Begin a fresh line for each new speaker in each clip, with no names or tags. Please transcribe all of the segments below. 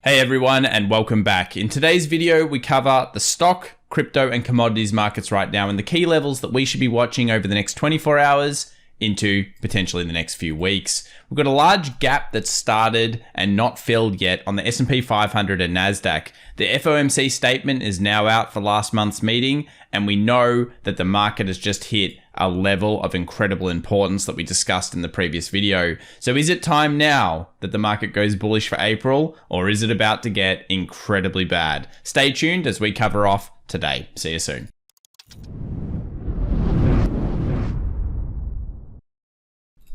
Hey everyone, and welcome back. In today's video, we cover the stock, crypto, and commodities markets right now and the key levels that we should be watching over the next 24 hours into potentially the next few weeks. We've got a large gap that's started and not filled yet on the S&P 500 and Nasdaq. The FOMC statement is now out for last month's meeting, and we know that the market has just hit a level of incredible importance that we discussed in the previous video. So is it time now that the market goes bullish for April, or is it about to get incredibly bad? Stay tuned as we cover off today. See you soon.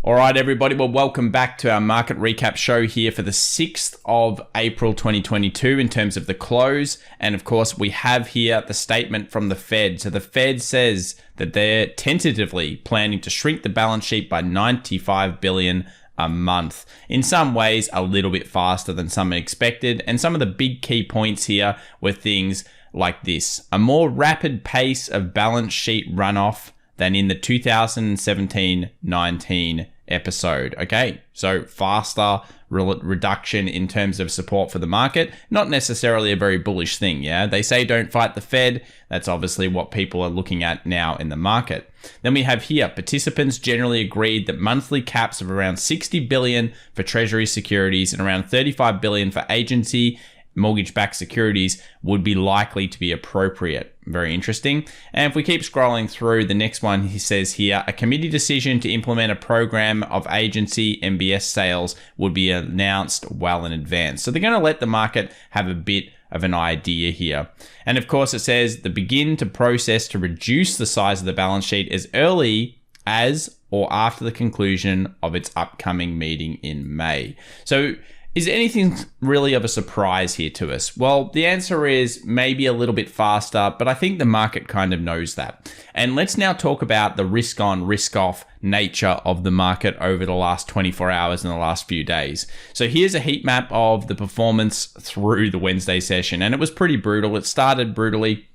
All right, everybody. Well, welcome back to our market recap show here for the 6th of April 2022 in terms of the close. And of course, we have here the statement from the Fed. So the Fed says that they're tentatively planning to shrink the balance sheet by $95 billion a month. In some ways, a little bit faster than some expected. And some of the big key points here were things like this: a more rapid pace of balance sheet runoff than in the 2017-19 episode. Okay, so faster reduction in terms of support for the market. Not necessarily a very bullish thing, yeah? They say don't fight the Fed. That's obviously what people are looking at now in the market. Then we have here, participants generally agreed that monthly caps of around $60 billion for Treasury securities and around $35 billion for agency mortgage-backed securities would be likely to be appropriate. Very interesting. And if we keep scrolling through, the next one, he says here, a committee decision to implement a program of agency MBS sales would be announced well in advance. So they're going to let the market have a bit of an idea here. And of course, it says the begin to process to reduce the size of the balance sheet as early as or after the conclusion of its upcoming meeting in May. So is anything really of a surprise here to us? Well, the answer is maybe a little bit faster, but I think the market kind of knows that. And let's now talk about the risk on, risk off nature of the market over the last 24 hours and the last few days. So here's a heat map of the performance through the Wednesday session, and it was pretty brutal. It started brutally.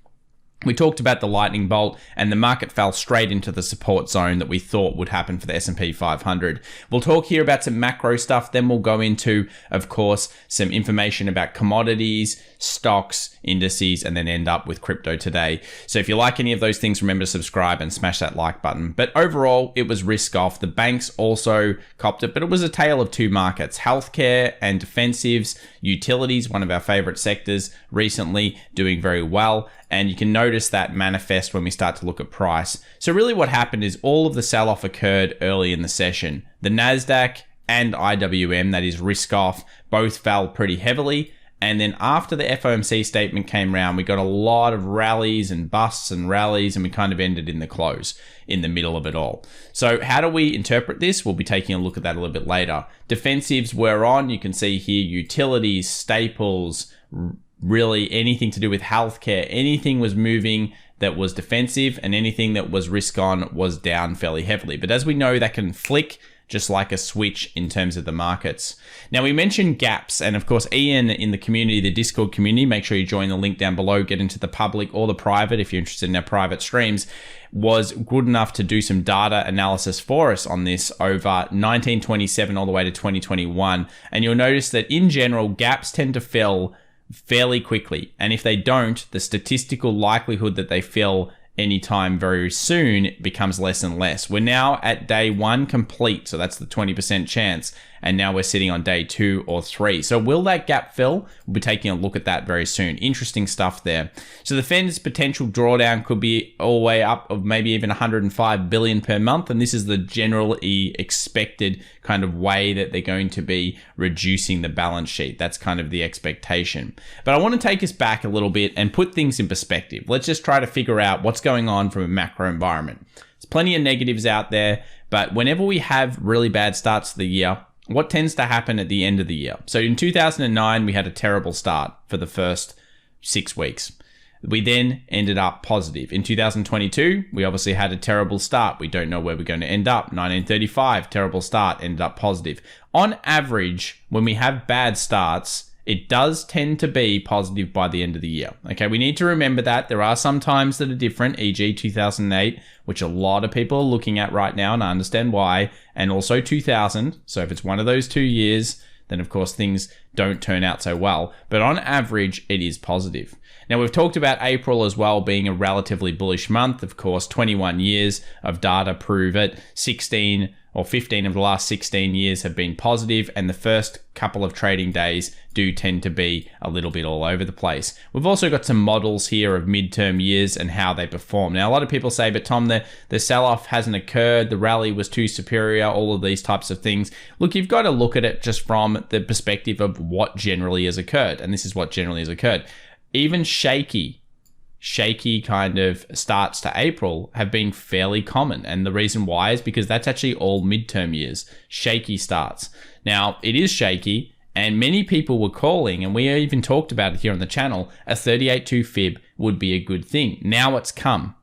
We talked about the lightning bolt, and the market fell straight into the support zone that we thought would happen for the S&P 500. We'll talk here about some macro stuff. Then we'll go into, of course, some information about commodities, stocks, indices, and then end up with crypto today. So if you like any of those things, remember to subscribe and smash that like button. But overall, it was risk off. The banks also copped it, but it was a tale of two markets: healthcare and defensives. Utilities, one of our favorite sectors recently, doing very well. And you can notice that manifest when we start to look at price. So really what happened is all of the sell-off occurred early in the session. The Nasdaq and IWM, that is risk off, both fell pretty heavily. And then after the FOMC statement came around, we got a lot of rallies and busts and rallies, and we kind of ended in the close, in the middle of it all. So how do we interpret this? We'll be taking a look at that a little bit later. Defensives were on. You can see here utilities, staples, really anything to do with healthcare, anything was moving that was defensive, and anything that was risk on was down fairly heavily. But as we know, that can flick just like a switch in terms of the markets. Now, we mentioned gaps, and of course, Ian in the community, the Discord community, make sure you join the link down below, get into the public or the private if you're interested in our private streams, was good enough to do some data analysis for us on this over 1927 all the way to 2021. And you'll notice that in general, gaps tend to fill fairly quickly. And if they don't, the statistical likelihood that they fill anytime very soon becomes less and less. We're now at day 1 complete, so that's the 20% chance, and now we're sitting on day 2 or 3. So will that gap fill? We'll be taking a look at that very soon. Interesting stuff there. So the Fed's potential drawdown could be all the way up of maybe even 105 billion per month, and this is the generally expected kind of way that they're going to be reducing the balance sheet. That's kind of the expectation. But I want to take us back a little bit and put things in perspective. Let's just try to figure out what's going on from a macro environment. There's plenty of negatives out there, but whenever we have really bad starts to the year, what tends to happen at the end of the year? So in 2009, we had a terrible start for the first 6 weeks. We then ended up positive. In 2022, we obviously had a terrible start. We don't know where we're going to end up. 1935, terrible start, ended up positive. On average, when we have bad starts, it does tend to be positive by the end of the year. Okay, we need to remember that. There are some times that are different, e.g. 2008, which a lot of people are looking at right now, and I understand why, and also 2000. So if it's one of those 2 years, then of course things don't turn out so well, but on average, it is positive. Now, we've talked about April as well being a relatively bullish month. Of course, 21 years of data prove it. 16 or 15 of the last 16 years have been positive, and the first couple of trading days do tend to be a little bit all over the place. We've also got some models here of midterm years and how they perform. Now, a lot of people say, but Tom, the sell-off hasn't occurred, the rally was too superior, all of these types of things. Look, you've got to look at it just from the perspective of what generally has occurred, and this is what generally has occurred. Even shaky kind of starts to April have been fairly common. And the reason why is because that's actually all midterm years, shaky starts. Now, it is shaky, and many people were calling, and we even talked about it here on the channel, a 38.2 fib would be a good thing. Now it's come.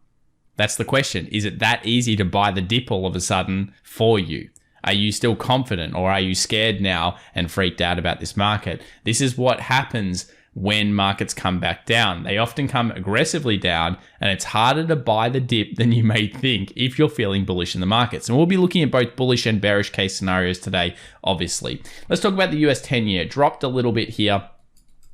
That's the question. Is it that easy to buy the dip all of a sudden for you? Are you still confident, or are you scared now and freaked out about this market? This is what happens when markets come back down. They often come aggressively down, and it's harder to buy the dip than you may think if you're feeling bullish in the markets. And we'll be looking at both bullish and bearish case scenarios today, obviously. Let's talk about the US 10-year. Dropped a little bit here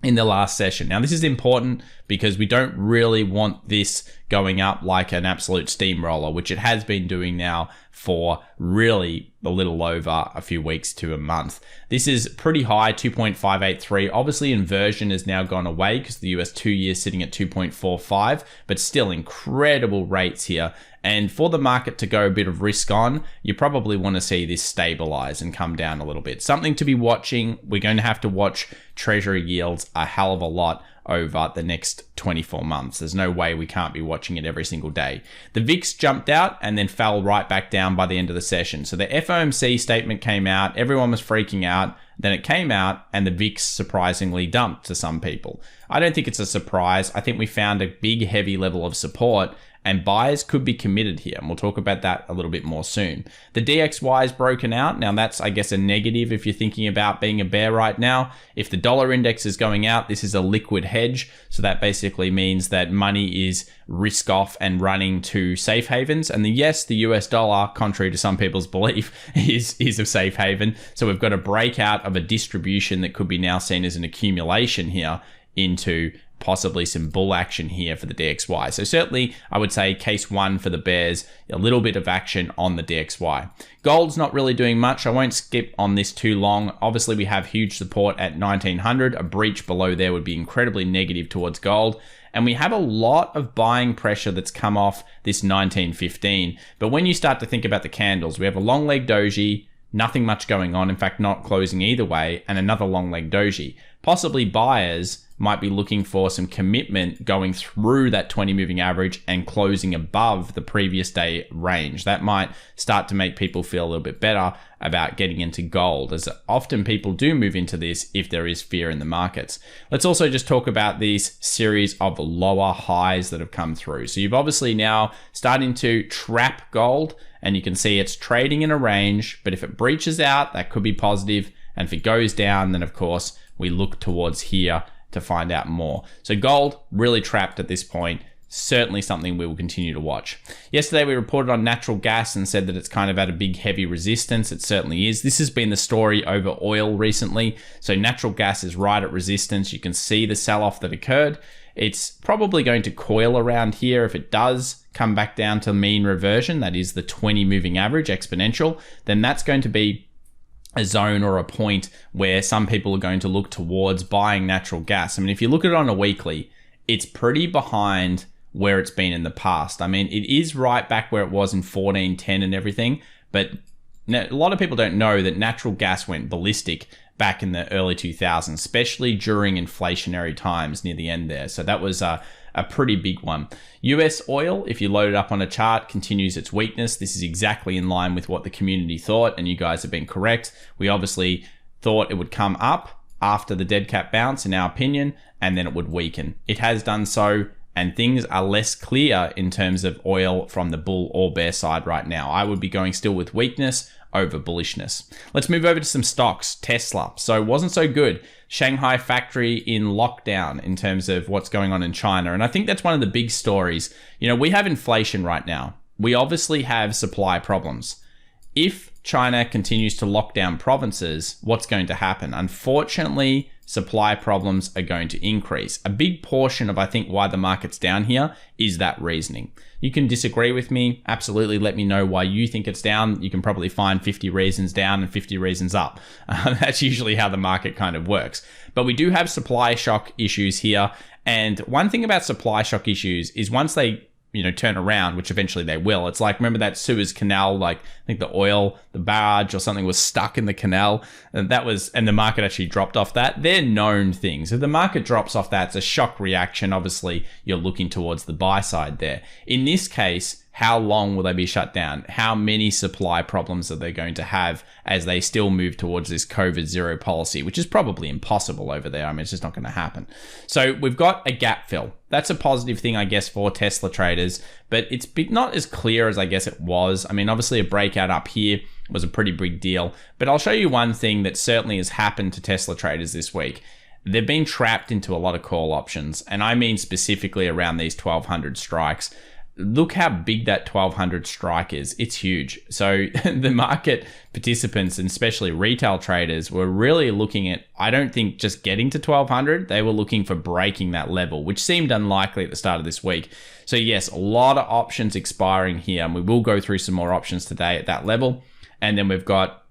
in the last session. Now, this is important because we don't really want this going up like an absolute steamroller, which it has been doing now for really a little over a few weeks to a month. This is pretty high, 2.583. Obviously, inversion has now gone away because the US 2-year is sitting at 2.45, but still incredible rates here. And for the market to go a bit of risk on, you probably want to see this stabilize and come down a little bit. Something to be watching. We're going to have to watch Treasury yields a hell of a lot over the next 24 months. There's no way we can't be watching it every single day. The VIX jumped out and then fell right back down by the end of the session. So the FOMC statement came out, everyone was freaking out, then it came out and the VIX surprisingly dumped to some people. I don't think it's a surprise. I think we found a big heavy level of support, and buyers could be committed here, and we'll talk about that a little bit more soon. The DXY is broken out. Now that's, I guess, a negative if you're thinking about being a bear right now. If the dollar index is going out, this is a liquid hedge. So that basically means that money is risk off and running to safe havens. And yes, the US dollar, contrary to some people's belief, is a safe haven. So we've got a breakout of a distribution that could be now seen as an accumulation here into possibly some bull action here for the DXY. So certainly I would say case one for the bears, a little bit of action on the DXY. Gold's not really doing much. I won't skip on this too long. Obviously we have huge support at 1900. A breach below there would be incredibly negative towards gold. And we have a lot of buying pressure that's come off this 1915. But when you start to think about the candles, we have a long leg doji, nothing much going on. In fact, not closing either way, and another long leg doji. Possibly buyers might be looking for some commitment going through that 20 moving average and closing above the previous day range. That might start to make people feel a little bit better about getting into gold, as often people do move into this if there is fear in the markets. Let's also just talk about these series of lower highs that have come through. So you've obviously now starting to trap gold, and you can see it's trading in a range, but if it breaches out, that could be positive. And if it goes down, then of course we look towards here to find out more. So gold really trapped at this point. Certainly something we will continue to watch. Yesterday we reported on natural gas and said that it's kind of at a big heavy resistance. It certainly is. This has been the story over oil recently. So natural gas is right at resistance. You can see the sell-off that occurred. It's probably going to coil around here. If it does come back down to mean reversion, that is the 20 moving average exponential, then that's going to be a zone or a point where some people are going to look towards buying natural gas. I mean, if you look at it on a weekly, it's pretty behind where it's been in the past. I mean, it is right back where it was in 1410 and everything, but a lot of people don't know that natural gas went ballistic back in the early 2000s, especially during inflationary times near the end there. So that was a pretty big one. US oil, if you load it up on a chart, continues its weakness. This is exactly in line with what the community thought, and you guys have been correct. We obviously thought it would come up after the dead cat bounce, in our opinion, and then it would weaken. It has done so, and things are less clear in terms of oil from the bull or bear side right now. I would be going still with weakness over bullishness. Let's move over to some stocks. Tesla. So wasn't so good. Shanghai factory in lockdown in terms of what's going on in China. And I think that's one of the big stories. You know, we have inflation right now. We obviously have supply problems. If China continues to lock down provinces, what's going to happen? Unfortunately, supply problems are going to increase. A big portion of, I think, why the market's down here is that reasoning. You can disagree with me. Absolutely let me know why you think it's down. You can probably find 50 reasons down and 50 reasons up. That's usually how the market kind of works. But we do have supply shock issues here. And one thing about supply shock issues is once they turn around, which eventually they will. It's like, remember that Suez Canal, like I think the barge or something was stuck in the canal, and the market actually dropped off that. They're known things. If the market drops off that, it's a shock reaction. Obviously, you're looking towards the buy side there. In this case, how long will they be shut down? How many supply problems are they going to have as they still move towards this COVID zero policy, which is probably impossible over there. I mean, it's just not going to happen. So we've got a gap fill. That's a positive thing, I guess, for Tesla traders, but it's not as clear as I guess it was. I mean, obviously a breakout up here was a pretty big deal, but I'll show you one thing that certainly has happened to Tesla traders this week. They've been trapped into a lot of call options, and I mean specifically around these 1200 strikes. Look how big that 1200 strike is. It's huge. So the market participants, and especially retail traders, were really looking at, I don't think just getting to 1200, they were looking for breaking that level, which seemed unlikely at the start of this week. So yes, a lot of options expiring here, and we will go through some more options today at that level. And then we've got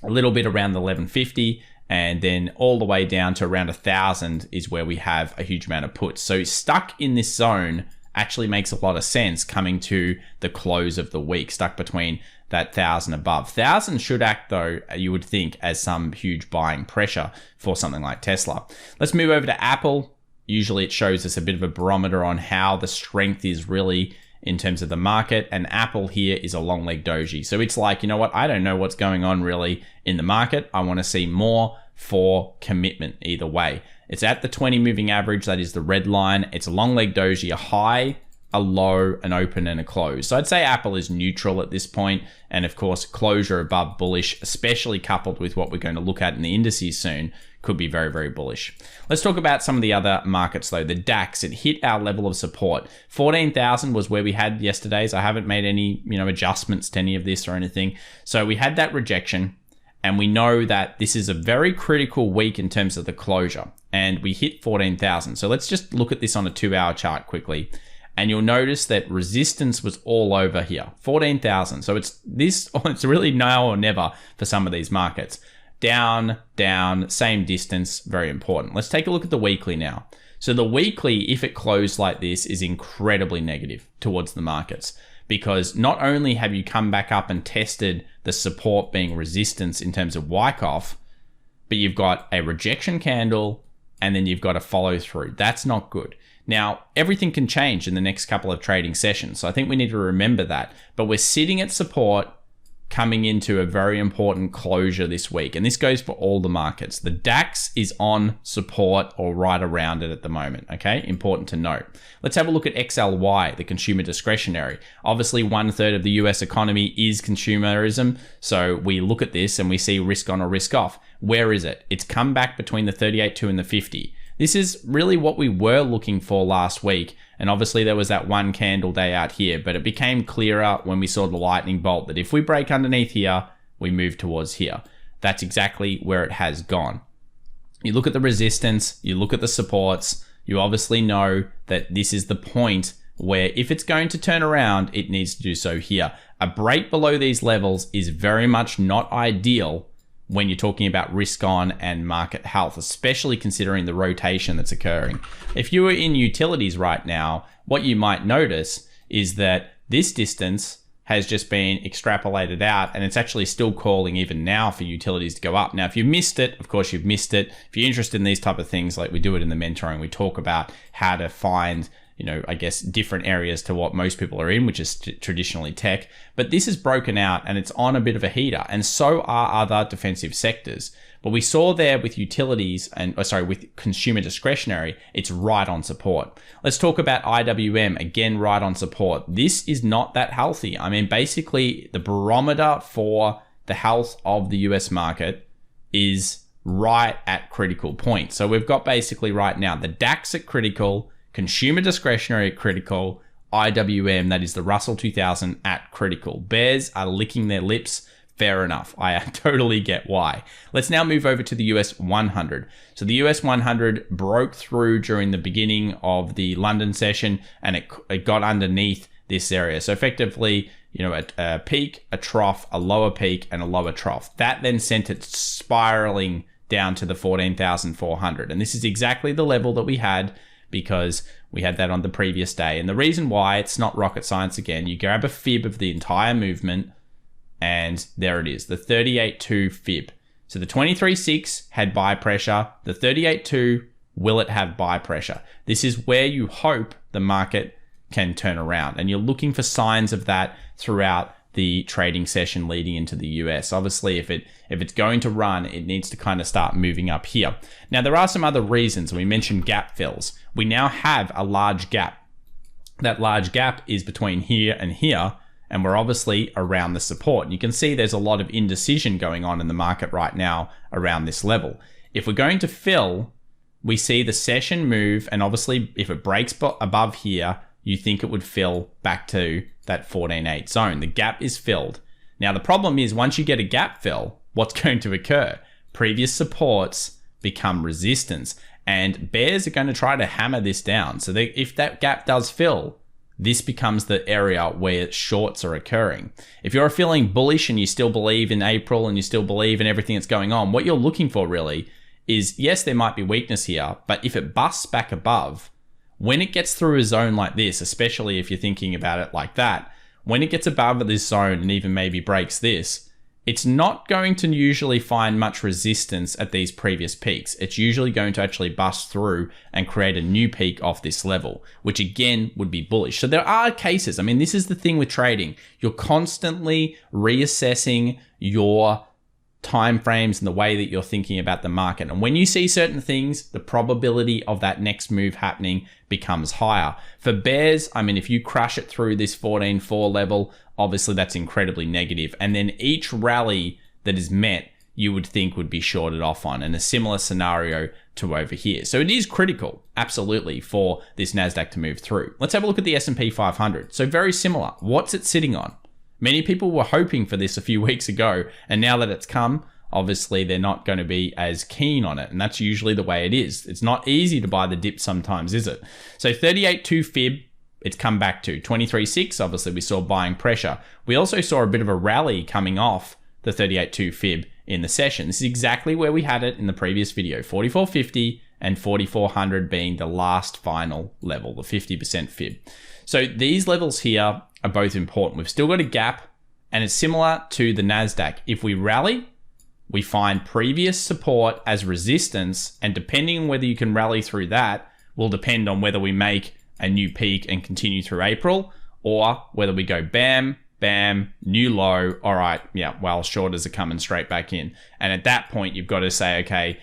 a little bit around the 1150, and then all the way down to around 1000 is where we have a huge amount of puts. So stuck in this zone actually makes a lot of sense coming to the close of the week, stuck between that 1000 above. 1000 should act, though, you would think, as some huge buying pressure for something like Tesla. Let's move over to Apple. Usually it shows us a bit of a barometer on how the strength is really in terms of the market, and Apple here is a long leg doji. So it's like, you know what, I don't know what's going on really in the market. I want to see more for commitment either way. It's at the 20 moving average. That is the red line. It's a long leg doji, a high, a low, an open, and a close. So I'd say Apple is neutral at this point. And of course, closure above bullish, especially coupled with what we're going to look at in the indices soon, could be very, very bullish. Let's talk about some of the other markets though. The DAX, it hit our level of support. 14,000 was where we had yesterday's. I haven't made any, adjustments to any of this or anything. So we had that rejection. And we know that this is a very critical week in terms of the closure. And we hit 14,000. So let's just look at this on a 2-hour chart quickly. And you'll notice that resistance was all over here, 14,000. So it's really now or never for some of these markets. Down, down, same distance, very important. Let's take a look at the weekly now. So the weekly, if it closed like this, is incredibly negative towards the markets. Because not only have you come back up and tested the support being resistance in terms of Wyckoff, but you've got a rejection candle and then you've got a follow through. That's not good. Now, everything can change in the next couple of trading sessions. So I think we need to remember that. But we're sitting at support coming into a very important closure this week. And this goes for all the markets. The DAX is on support or right around it at the moment. Okay, important to note. Let's have a look at XLY, the consumer discretionary. Obviously, 1/3 of the US economy is consumerism. So we look at this and we see risk on or risk off. Where is it? It's come back between the 38.2 and the 50. This is really what we were looking for last week. And obviously there was that one candle day out here, but it became clearer when we saw the lightning bolt that if we break underneath here, we move towards here. That's exactly where it has gone. You look at the resistance, you look at the supports, you obviously know that this is the point where if it's going to turn around, it needs to do so here. A break below these levels is very much not ideal when you're talking about risk on and market health, especially considering the rotation that's occurring. If you were in utilities right now, what you might notice is that this distance has just been extrapolated out and it's actually still calling even now for utilities to go up. Now, if you missed it, of course you've missed it. If you're interested in these type of things, like we do it in the mentoring, we talk about how to find I guess different areas to what most people are in, which is traditionally tech. But this is broken out and it's on a bit of a heater, and so are other defensive sectors. But we saw there with utilities with consumer discretionary, it's right on support. Let's talk about IWM, again, right on support. This is not that healthy. I mean, basically the barometer for the health of the US market is right at critical point. So we've got basically right now the DAX at critical, consumer discretionary at critical, IWM, that is the Russell 2000 at critical. Bears are licking their lips Fair enough. I totally get why. Let's now move over to the US 100. So the US 100 broke through during the beginning of the London session, and it got underneath this area. So effectively, a peak, a trough, a lower peak, and a lower trough. That then sent it spiraling down to the 14,400. And this is exactly the level that we had because we had that on the previous day. And the reason why, it's not rocket science again, you grab a fib of the entire movement, and there it is, the 38.2 fib. So the 23.6 had buy pressure. The 38.2, will it have buy pressure? This is where you hope the market can turn around. And you're looking for signs of that throughout the trading session leading into the US. Obviously, if it's going to run, it needs to kind of start moving up here. Now, there are some other reasons. We mentioned gap fills. We now have a large gap. That large gap is between here and here, and we're obviously around the support. And you can see there's a lot of indecision going on in the market right now around this level. If we're going to fill, we see the session move, and obviously if it breaks above here, you think it would fill back to that 14.8 zone. The gap is filled. Now, the problem is once you get a gap fill, what's going to occur? Previous supports become resistance, and bears are going to try to hammer this down. So if that gap does fill, this becomes the area where shorts are occurring. If you're feeling bullish and you still believe in April and you still believe in everything that's going on, what you're looking for really is, yes, there might be weakness here, but if it busts back above, when it gets through a zone like this, especially if you're thinking about it like that, when it gets above this zone and even maybe breaks this, it's not going to usually find much resistance at these previous peaks. It's usually going to actually bust through and create a new peak off this level, which again would be bullish. So there are cases. I mean, this is the thing with trading. You're constantly reassessing your time frames and the way that you're thinking about the market. And when you see certain things, the probability of that next move happening becomes higher. For bears, I mean, if you crush it through this 14.4 level, obviously that's incredibly negative. And then each rally that is met, you would think would be shorted off on, and a similar scenario to over here. So it is critical, absolutely, for this Nasdaq to move through. Let's have a look at the S&P 500. So very similar. What's it sitting on? Many people were hoping for this a few weeks ago, and now that it's come, obviously they're not going to be as keen on it, and that's usually the way it is. It's not easy to buy the dip sometimes, is it? So 38.2 fib, it's come back to 23.6. Obviously, we saw buying pressure. We also saw a bit of a rally coming off the 38.2 fib in the session. This is exactly where we had it in the previous video, 44.50 and 4,400 being the last final level, the 50% fib. So these levels here are both important. We've still got a gap, and it's similar to the Nasdaq. If we rally, we find previous support as resistance, and depending on whether you can rally through that will depend on whether we make a new peak and continue through April, or whether we go bam, bam, new low. All right, yeah, well, shorters are coming straight back in. And at that point, you've got to say, okay,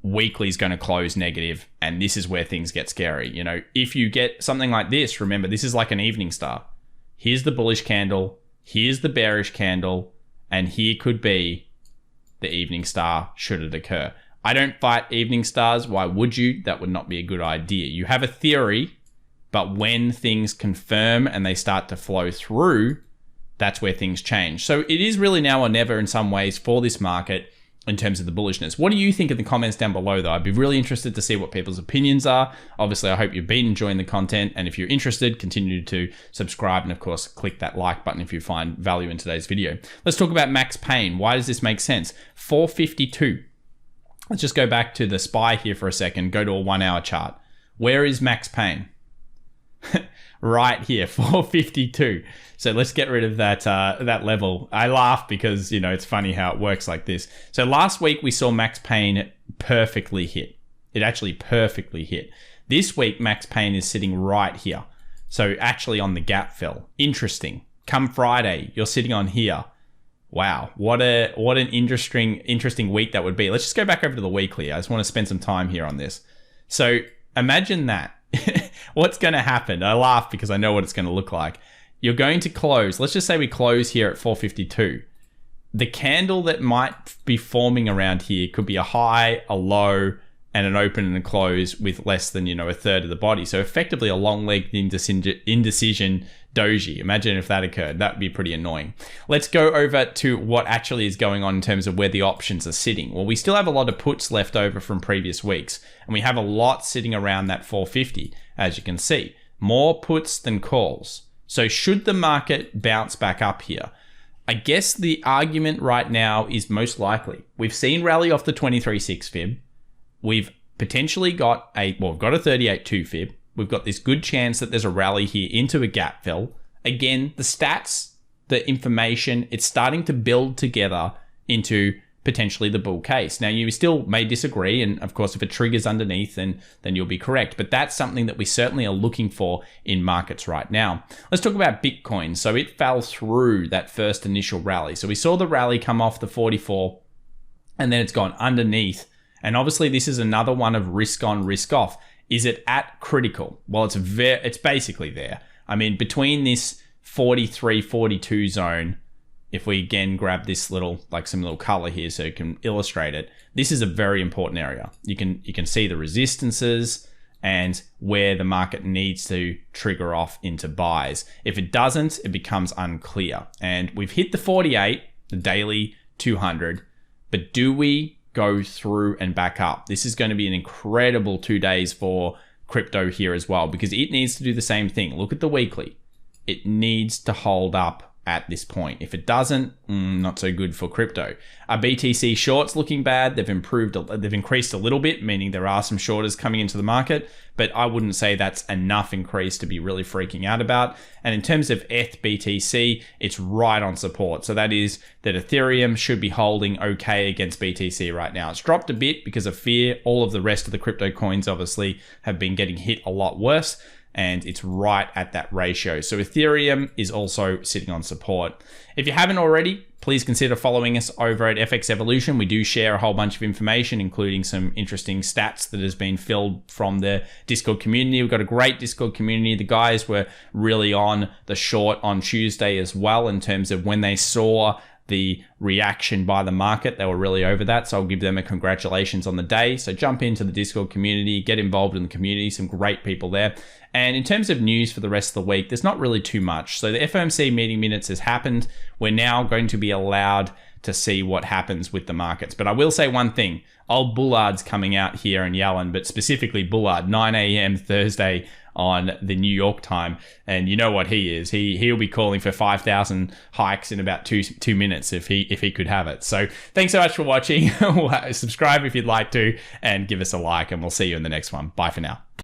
weekly is going to close negative, and this is where things get scary. You know, if you get something like this, remember, this is like an evening star. Here's the bullish candle, here's the bearish candle, and here could be the evening star should it occur. I don't fight evening stars. Why would you? That would not be a good idea. You have a theory, but when things confirm and they start to flow through, that's where things change. So it is really now or never in some ways for this market in terms of the bullishness. What do you think in the comments down below though? I'd be really interested to see what people's opinions are. Obviously, I hope you've been enjoying the content, and if you're interested, continue to subscribe, and of course, click that like button if you find value in today's video. Let's talk about max pain. Why does this make sense? 452. Let's just go back to the SPY here for a second, go to a 1 hour chart. Where is max pain? Right here, 452. So let's get rid of that that level. I laugh because, you know, it's funny how it works like this. So last week we saw max pain perfectly hit. It actually perfectly hit. This week max pain is sitting right here. So actually on the gap fill. Interesting. Come Friday, you're sitting on here. Wow, what an interesting week that would be. Let's just go back over to the weekly. I just want to spend some time here on this. So imagine that. What's going to happen? I laugh because I know what it's going to look like. You're going to close. Let's just say we close here at 452. The candle that might be forming around here could be a high, a low, and an open and a close with less than, a third of the body. So effectively a long-legged indecision doji. Imagine if that occurred. That would be pretty annoying. Let's go over to what actually is going on in terms of where the options are sitting. Well, we still have a lot of puts left over from previous weeks, and we have a lot sitting around that 450, as you can see. More puts than calls. So should the market bounce back up here? I guess the argument right now is most likely. We've seen rally off the 23.6 fib. We've potentially got we've got a 38.2 fib. We've got this good chance that there's a rally here into a gap fill. Again, the stats, the information, it's starting to build together into potentially the bull case. Now, you still may disagree, and of course, if it triggers underneath, then you'll be correct. But that's something that we certainly are looking for in markets right now. Let's talk about Bitcoin. So it fell through that first initial rally. So we saw the rally come off the 44, and then it's gone underneath. And obviously, this is another one of risk on, risk off. Is it at critical? Well, it's basically there. I mean, between this 43, 42 zone, if we again grab this some little color here so you can illustrate it, this is a very important area. You can see the resistances and where the market needs to trigger off into buys. If it doesn't, it becomes unclear. And we've hit the 48, the daily 200, but do we go through and back up? This is going to be an incredible 2 days for crypto here as well, because it needs to do the same thing. Look at the weekly. It needs to hold up at this point. If it doesn't, not so good for crypto. Our BTC shorts looking bad. They've increased a little bit, meaning there are some shorters coming into the market, but I wouldn't say that's enough increase to be really freaking out about. And in terms of ETH BTC, it's right on support. So that is that Ethereum should be holding okay against BTC right now. It's dropped a bit because of fear. All of the rest of the crypto coins obviously have been getting hit a lot worse, and it's right at that ratio. So Ethereum is also sitting on support. If you haven't already, please consider following us over at FX Evolution. We do share a whole bunch of information, including some interesting stats that has been filled from the Discord community. We've got a great Discord community. The guys were really on the short on Tuesday as well in terms of when they saw the reaction by the market. They were really over that. So I'll give them a congratulations on the day. So jump into the Discord community, get involved in the community, some great people there. And in terms of news for the rest of the week, there's not really too much. So the FOMC meeting minutes has happened. We're now going to be allowed to see what happens with the markets. But I will say one thing, old Bullard's coming out here in Yellen, but specifically Bullard, 9 a.m. Thursday on the New York time. And you know what he is. He'll be calling for 5,000 hikes in about two minutes if he could have it. So thanks so much for watching. Subscribe if you'd like to, and give us a like, and we'll see you in the next one. Bye for now.